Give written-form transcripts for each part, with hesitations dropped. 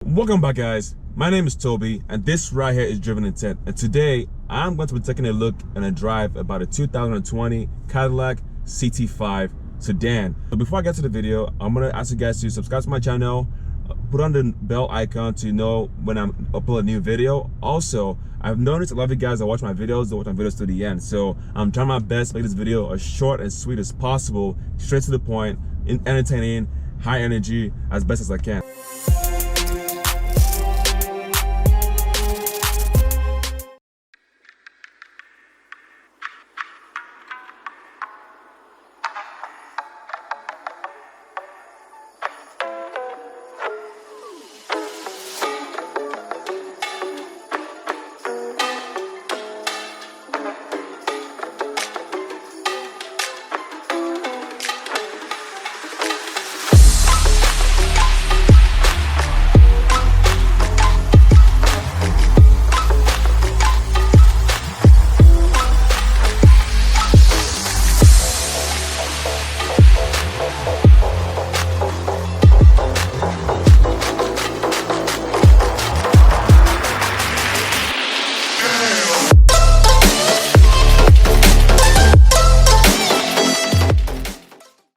Welcome back, guys. My name is Toby and this right here is Driven Intent, and today I'm going to be taking a look and a drive about a 2020 Cadillac CT5 sedan. So before I get to the video, I'm going to ask you guys to subscribe to my channel, put on the bell icon to know when I'm upload a new video. Also, I've noticed a lot of you guys that watch my videos, they watch my videos to the end, so I'm trying my best to make this video as short and sweet as possible, straight to the point, entertaining, high energy, as best as I can.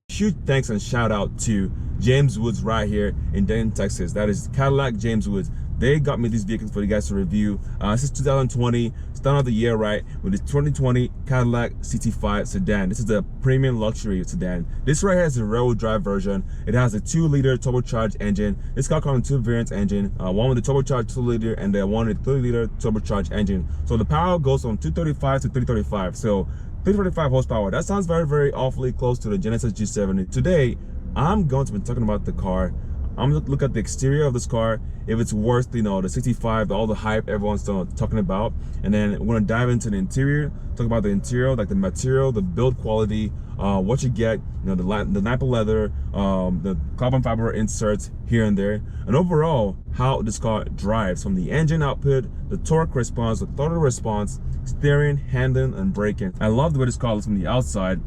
Huge thanks and shout out to James Woods right here in Denton, Texas. That is Cadillac James Woods. They got me these vehicles for you guys to review. This is 2020, start of the year right with this 2020 Cadillac CT5 sedan. This is the premium luxury sedan. This right here is the rear-wheel drive version. It has a 2-liter turbocharged engine. This car comes in 2 variants engine, one with the turbocharged 2-liter and the one with the 3-liter turbocharged engine. So the power goes from 235 to 335. So 335 horsepower. That sounds very awfully close to the Genesis G70. Today, I'm going to be talking about the car. I'm going to look at the exterior of this car, if it's worth, the 65, all the hype everyone's talking about. And then we're going to dive into the interior, talk about the interior, like the material, the build quality, what you get, the Napa leather, the carbon fiber inserts here and there, and overall how this car drives, from the engine output, the torque response, the throttle response, steering, handling, and braking. I love the way this car looks from the outside.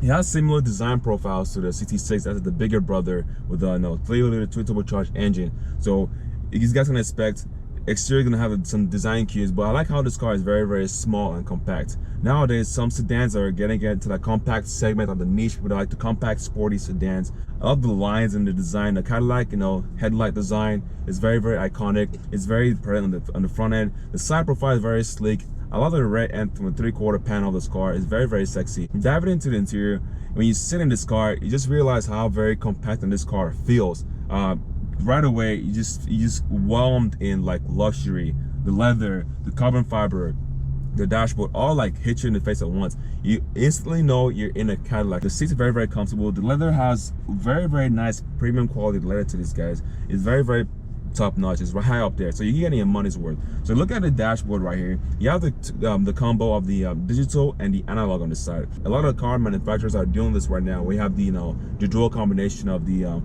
It has similar design profiles to the CT6, that's the bigger brother with the 3-liter twin turbocharged engine. So you guys can expect exterior gonna have some design cues, but I like how this car is very small and compact. Nowadays, some sedans are getting into that compact segment of the niche, with like the compact sporty sedans. I love the lines and the design. The Cadillac, headlight design is very iconic. It's very present on the front end. The side profile is very sleek. I love the red end from the 3/4 panel of this car. It's very sexy. Diving into the interior, when you sit in this car, you just realize how very compact this car feels. Right away, you just whelmed in like luxury. The leather, the carbon fiber, the dashboard, all like hit you in the face at once. You instantly know you're in a Cadillac. The seats are very comfortable. The leather has very nice premium quality leather to these guys. It's very top notch. It's right high up there, so you're getting your money's worth. So look at the dashboard right here. You have the combo of the digital and the analog on the side. A lot of car manufacturers are doing this right now. We have the the dual combination of the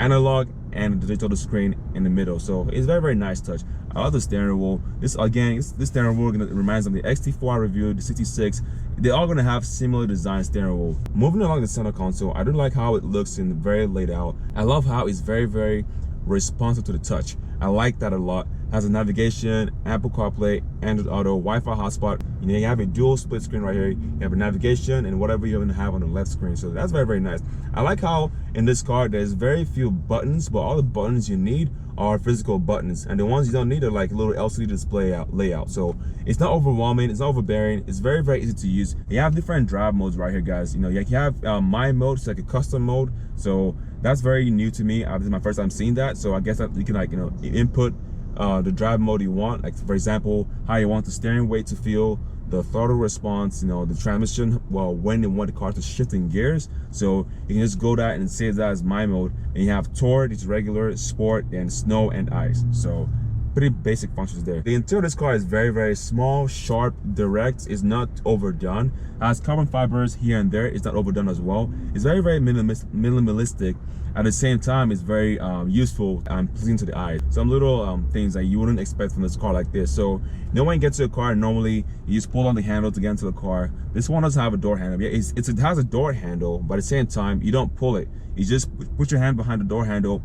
analog and the digital screen in the middle. So it's very nice touch. I love the steering wheel. This steering wheel reminds me of the XT4 I reviewed, the CT6. They're all gonna have similar design steering wheel. Moving along the center console, I do like how it looks and very laid out. I love how it's very responsive to the touch. I like that a lot. Has a navigation, Apple CarPlay, Android Auto, Wi-Fi hotspot. You have a dual split screen right here. You have a navigation and whatever you're gonna have on the left screen. So that's very nice. I like how in this car there's very few buttons, but all the buttons you need are physical buttons, and the ones you don't need are like a little LCD display layout. So it's not overwhelming, it's not overbearing. It's very easy to use. You have different drive modes right here, guys. You have my mode, it's like a custom mode. So that's very new to me. This is my first time seeing that. So I guess that you can input the drive mode you want, like for example how you want the steering weight to feel, the throttle response, the transmission, when and when the car is shifting gears. So you can just go that and save that as my mode. And you have Tour, it's regular, sport, and snow and ice. So pretty basic functions there. The interior of this car is very small, sharp, direct. It's not overdone. Has carbon fibers here and there. It's not overdone as well. It's very minimalistic. At the same time, it's very useful and pleasing to the eye. Some little things that you wouldn't expect from this car like this. So when you get to a car, normally you just pull on the handle to get into the car. This one doesn't have a door handle. Yeah, it has a door handle, but at the same time, you don't pull it. You just put your hand behind the door handle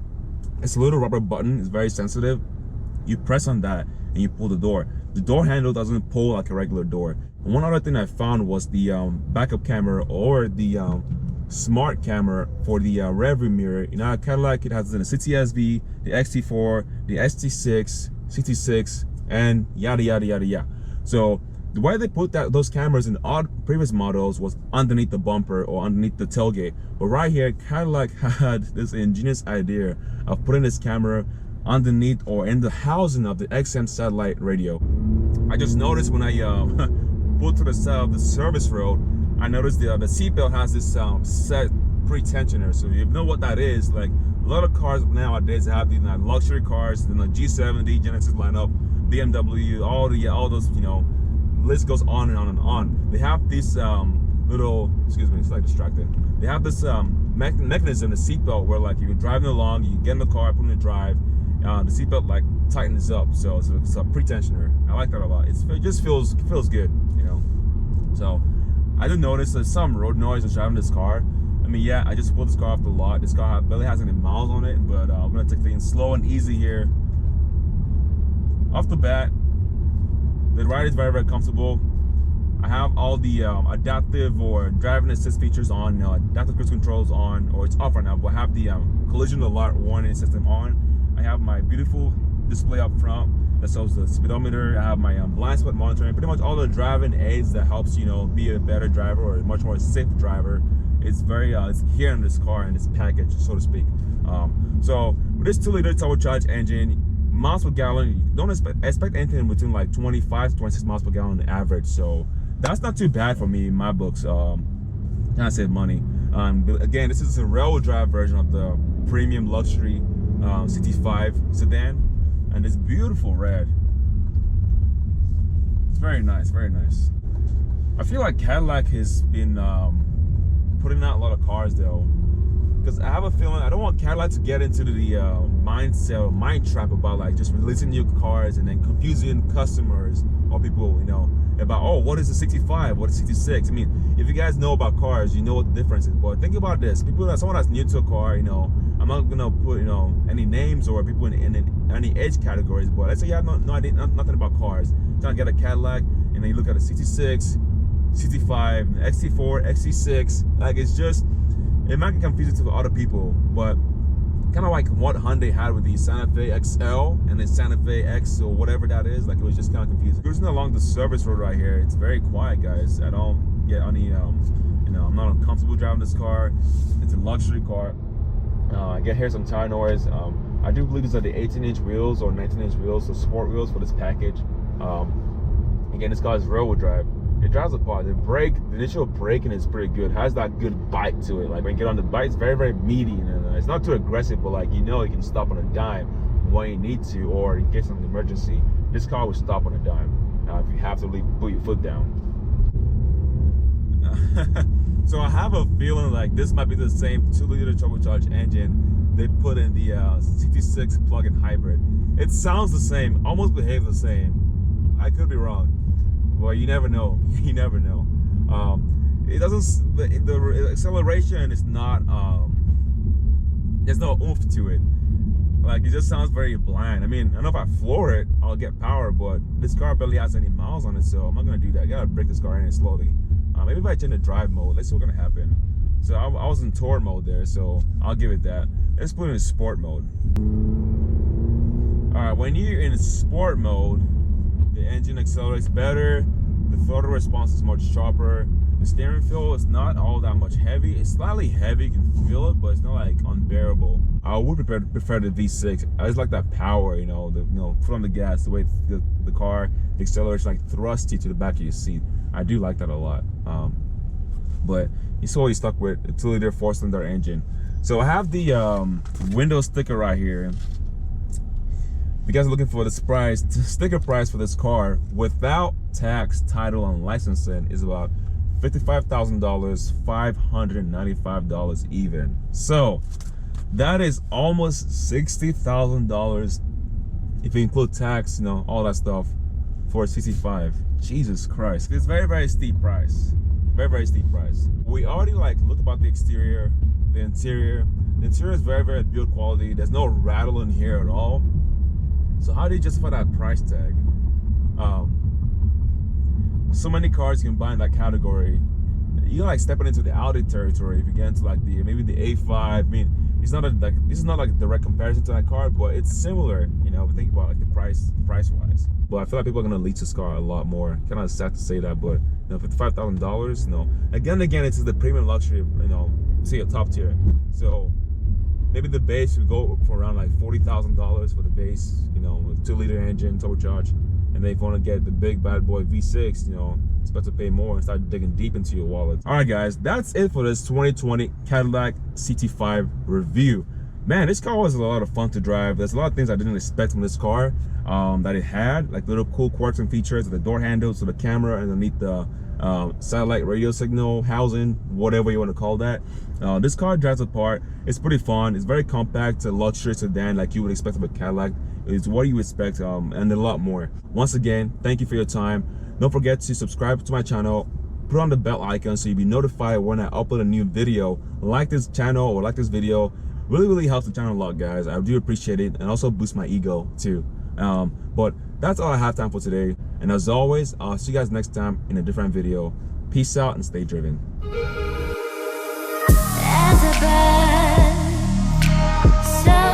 It's a little rubber button. It's very sensitive. You press on that and you pull the door. The door handle doesn't pull like a regular door. And one other thing I found was the backup camera, or the smart camera for the rearview mirror. You know, Cadillac, it has the CTSV, the XT4, the ST6, CT6, and yada yada yada yada. So the way they put those cameras in previous models was underneath the bumper or underneath the tailgate. But right here, Cadillac had this ingenious idea of putting this camera underneath or in the housing of the XM satellite radio. I just noticed when I pulled to the side of the service road, I noticed the seatbelt has this set pre-tensioner. So you know what that is. Like a lot of cars nowadays have these luxury cars, the G70, Genesis lineup, BMW, all those, you know, list goes on and on and on. They have these little, excuse me, it's like distracted. They have this mechanism, the seatbelt, where like you're driving along, you get in the car, put in the drive, the seatbelt like tightens up. So it's a pre-tensioner. I like that a lot. It just feels good, you know. So I did notice there's some road noise when driving this car. I mean, yeah, I just pulled this car off the lot. This car barely has any miles on it, but I'm gonna take things slow and easy here. Off the bat, the ride is very, very comfortable. I have all the adaptive or driving assist features on, adaptive cruise controls on, or it's off right now, but I have the collision alert warning system on. I have my beautiful display up front that shows the speedometer. I have my blind spot monitoring, pretty much all the driving aids that helps, you know, be a better driver or a much more safe driver. It's very, it's here in this car, in this package, so to speak. So with this 2-liter turbocharged engine, miles per gallon, you don't expect anything between like 25 to 26 miles per gallon on average. So that's not too bad for me in my books. And I save money. But again, this is a railroad drive version of the premium luxury CT5 sedan, and it's beautiful red. It's very nice, very nice. I feel like Cadillac has been putting out a lot of cars though, because I have a feeling I don't want Cadillac to get into the mindset or mind trap about like just releasing new cars and then confusing customers or people, you know, about, oh, what is a 65, what is 66? I mean, if you guys know about cars, you know what the difference is. But think about this: someone that's new to a car, you know, I'm not gonna put, you know, any names or people in any age categories, but let's say you have no idea, nothing about cars. Trying to get a Cadillac, and then you look at a CT6, CT5, XT4, XT6, like it's just, it might get confusing to other people, but kind of like what Hyundai had with the Santa Fe XL and then Santa Fe X or whatever that is. Like it was just kind of confusing. Cruising along the service road right here, it's very quiet, guys. I don't get any, you know, I'm not uncomfortable driving this car. It's a luxury car. I get here some tire noise. I do believe these are the 18-inch wheels or 19-inch wheels, so sport wheels for this package. Again, this car is railroad drive. It drives apart. The initial braking is pretty good. It has that good bite to it. Like when you get on the bike, it's very, very meaty, and it's not too aggressive, but like, you know, you can stop on a dime when you need to, or in case of an emergency. This car will stop on a dime if you have to put your foot down. So I have a feeling like this might be the same 2-liter turbocharged engine they put in the CT6 plug-in hybrid. It sounds the same, almost behaves the same. I could be wrong. Well, you never know. You never know. It doesn't. The acceleration is not. There's no oomph to it. Like it just sounds very bland. I mean, I know if I floor it, I'll get power, but this car barely has any miles on it, so I'm not gonna do that. I gotta break this car in slowly. Maybe if I change the drive mode, let's see what's gonna happen. So I was in tour mode there, so I'll give it that. Let's put it in sport mode. All right, when you're in sport mode, the engine accelerates better, the throttle response is much sharper, the steering feel is not all that much heavy. It's slightly heavy, you can feel it, but it's not like unbearable. I would prefer the V6. I just like that power, you know, foot on the gas, the way the car, the acceleration like thrusts you to the back of your seat. I do like that a lot. But you saw you're stuck with a 2-liter 4-cylinder engine. So I have the window sticker right here. If you guys are looking for this price, the sticker price for this car without tax, title, and licensing is about $55,000, $595 even. So that is almost $60,000 if you include tax, you know, all that stuff for a CT5. Jesus Christ, it's very, very steep price. Very, very steep price. We already like looked about the exterior, the interior. The interior is very, very build quality. There's no rattle in here at all. So how do you justify that price tag? So many cars you can buy in that category. You're like stepping into the Audi territory if you get into like maybe the A5. I mean, it's not this is not like a direct comparison to that car, but it's similar. You know, if you think about like the price wise. But I feel like people are gonna lease this car a lot more. Kind of sad to say that, but you know, $55,000. You know, again, it's the premium luxury. You know, say a top tier. So maybe the base would go for around like $40,000 for the base. You know, with 2-liter engine, turbocharged. And then if you want to get the big bad boy V6, you know, expect to pay more and start digging deep into your wallet. All right, guys, that's it for this 2020 Cadillac CT5 review. Man, this car was a lot of fun to drive. There's a lot of things I didn't expect from this car that it had, like little cool quirks and features, the door handles, so the camera underneath the satellite radio signal housing, whatever you want to call that. This car drives apart. It's pretty fun. It's very compact, a luxury sedan like you would expect of a Cadillac. It's what you expect, and a lot more. Once again, thank you for your time. Don't forget to subscribe to my channel, put on the bell icon so you'll be notified when I upload a new video. Like this channel or like this video. Really helps the channel a lot, guys. I do appreciate it, and also boost my ego too. But that's all I have time for today. And as always, I'll see you guys next time in a different video. Peace out and stay driven. As a bird, so